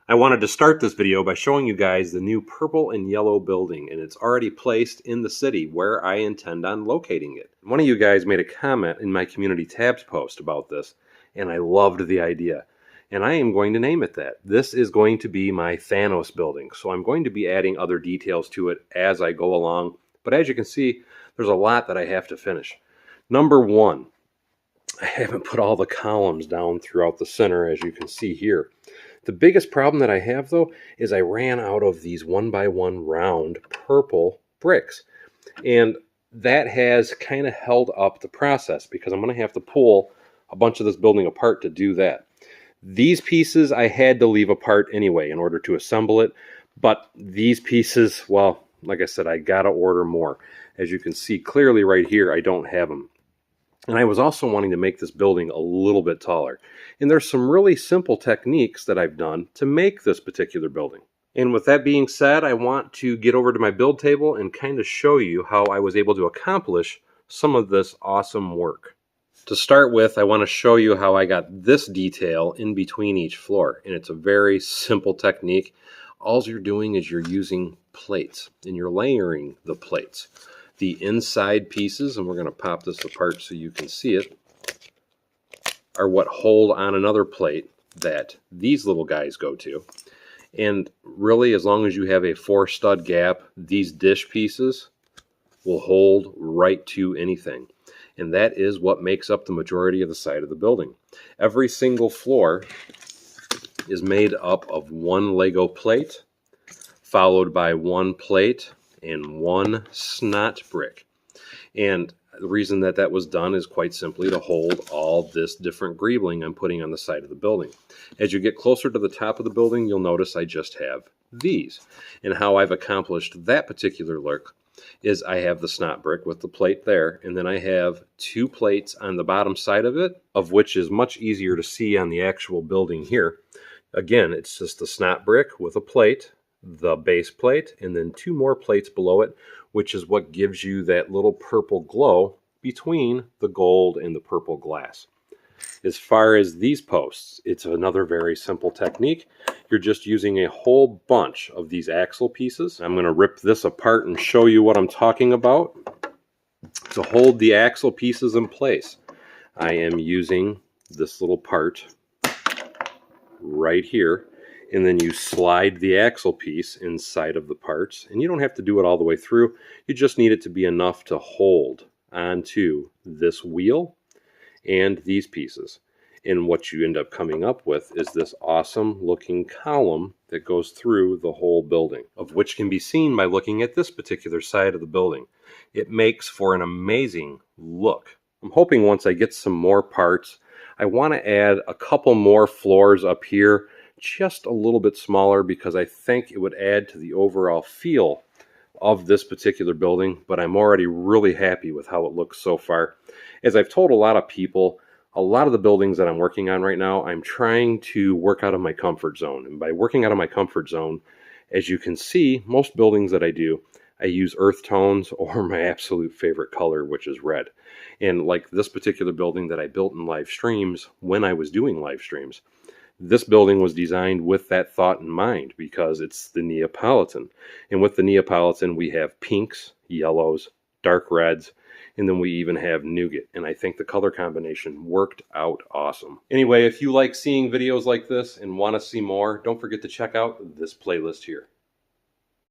I wanted to start this video by showing you guys the new purple and yellow building, and it's already placed in the city where I intend on locating it. One of you guys made a comment in my community tabs post about this, and I loved the idea. And I am going to name it that. This is going to be my Thanos building, so I'm going to be adding other details to it as I go along. But as you can see, there's a lot that I have to finish. Number one, I haven't put all the columns down throughout the center, as you can see here. The biggest problem that I have, though, is I ran out of these 1x1 round purple bricks. And that has kind of held up the process because I'm going to have to pull a bunch of this building apart to do that. These pieces I had to leave apart anyway in order to assemble it. But these pieces, well, like I said, I got to order more. As you can see clearly right here, I don't have them. And I was also wanting to make this building a little bit taller. And there's some really simple techniques that I've done to make this particular building. And with that being said, I want to get over to my build table and kind of show you how I was able to accomplish some of this awesome work. To start with, I want to show you how I got this detail in between each floor. And it's a very simple technique. All you're doing is you're using plates and you're layering the plates. The inside pieces, and we're going to pop this apart so you can see it, are what hold on another plate that these little guys go to. And really, as long as you have a 4-stud gap, these dish pieces will hold right to anything. And that is what makes up the majority of the side of the building. Every single floor is made up of one Lego plate, followed by one plate, and one snot brick. And the reason that that was done is quite simply to hold all this different greebling I'm putting on the side of the building. As you get closer to the top of the building, you'll notice I just have these. And how I've accomplished that particular look is I have the snot brick with the plate there, and then I have 2 plates on the bottom side of it, of which is much easier to see on the actual building here. Again, it's just the snot brick with a plate, the base plate, and then 2 more plates below it, which is what gives you that little purple glow between the gold and the purple glass. As far as these posts, it's another very simple technique. You're just using a whole bunch of these axle pieces. I'm going to rip this apart and show you what I'm talking about. To hold the axle pieces in place, I am using this little part right here. And then you slide the axle piece inside of the parts. And you don't have to do it all the way through. You just need it to be enough to hold onto this wheel and these pieces. And what you end up coming up with is this awesome looking column that goes through the whole building, of which can be seen by looking at this particular side of the building. It makes for an amazing look. I'm hoping once I get some more parts, I want to add a couple more floors up here, just a little bit smaller, because I think it would add to the overall feel of this particular building, but I'm already really happy with how it looks so far. As I've told a lot of people, a lot of the buildings that I'm working on right now, I'm trying to work out of my comfort zone. And by working out of my comfort zone, as you can see, most buildings that I do, I use earth tones or my absolute favorite color, which is red. And like this particular building that I built in live streams when I was doing live streams, this building was designed with that thought in mind because it's the Neapolitan. And with the Neapolitan, we have pinks, yellows, dark reds, and then we even have nougat. And I think the color combination worked out awesome. Anyway, if you like seeing videos like this and want to see more, don't forget to check out this playlist here.